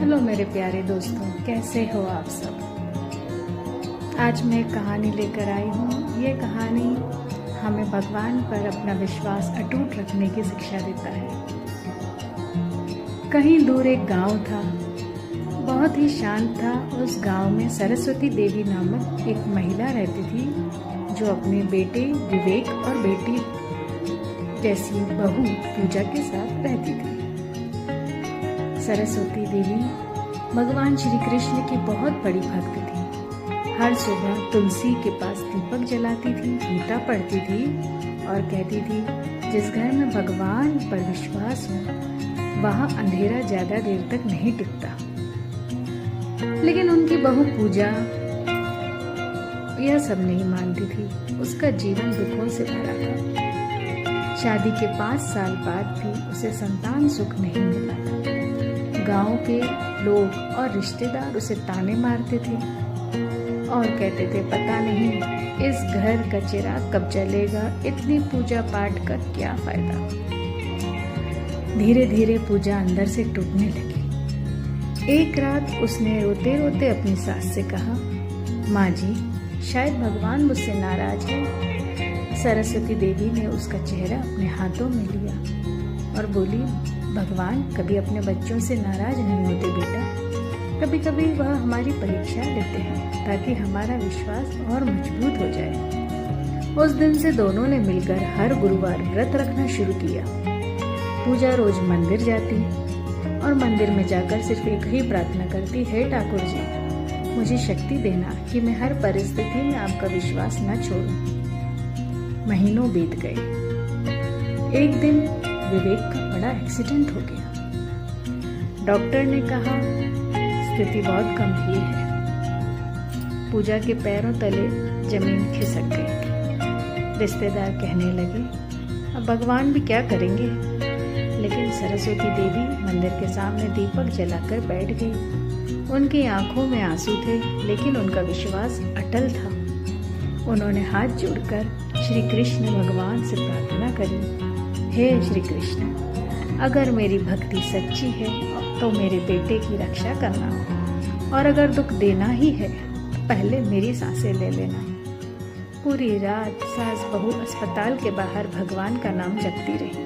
Hello मेरे प्यारे दोस्तों, कैसे हो आप सब। आज मैं एक कहानी लेकर आई हूँ। ये कहानी हमें भगवान पर अपना विश्वास अटूट रखने की शिक्षा देता है। कहीं दूर एक गांव था, बहुत ही शांत था। उस गांव में सरस्वती देवी नामक एक महिला रहती थी, जो अपने बेटे विवेक और बेटी जैसी बहू पूजा के साथ रहती थी। सरस्वती देवी भगवान श्री कृष्ण की बहुत बड़ी भक्त थी। हर सुबह तुलसी के पास दीपक जलाती थी, गीता पढ़ती थी और कहती थी, जिस घर में भगवान पर विश्वास हो वहाँ अंधेरा ज्यादा देर तक नहीं टिकता। लेकिन उनकी बहू पूजा यह सब नहीं मानती थी। उसका जीवन दुखों से भरा था। शादी के 5 साल बाद भी उसे संतान सुख नहीं मिला था। गांव के लोग और रिश्तेदार उसे ताने मारते थे और कहते थे, पता नहीं इस घर का चिराग कब जलेगा, इतनी पूजा पाठ का क्या फायदा। धीरे धीरे पूजा अंदर से टूटने लगी। एक रात उसने रोते रोते अपनी सास से कहा, माँ जी, शायद भगवान मुझसे नाराज है। सरस्वती देवी ने उसका चेहरा अपने हाथों में लिया और बोली, भगवान कभी अपने बच्चों से नाराज नहीं होते बेटा। कभी कभी वह हमारी परीक्षा लेते हैं ताकि हमारा विश्वास और मजबूत हो जाए। उस दिन से दोनों ने मिलकर हर गुरुवार व्रत रखना शुरू किया। पूजा रोज मंदिर जाती और मंदिर में जाकर सिर्फ एक ही प्रार्थना करती, हे ठाकुर जी, मुझे शक्ति देना कि मैं हर परिस्थिति में आपका विश्वास न छोड़ूं। महीनों बीत गए। एक दिन विवेक का बड़ा एक्सीडेंट हो गया। डॉक्टर ने कहा, स्थिति बहुत गंभीर है। पूजा के पैरों तले जमीन खिसक गई। रिश्तेदार कहने लगे, अब भगवान भी क्या करेंगे। लेकिन सरस्वती देवी मंदिर के सामने दीपक जलाकर बैठ गई। उनकी आंखों में आंसू थे, लेकिन उनका विश्वास अटल था। उन्होंने हाथ जोड़कर श्री कृष्ण भगवान से प्रार्थना करी, हे श्री कृष्ण, अगर मेरी भक्ति सच्ची है तो मेरे बेटे की रक्षा करना, और अगर दुख देना ही है तो पहले मेरी सांसें ले लेना। पूरी रात सास बहू अस्पताल के बाहर भगवान का नाम जपती रही।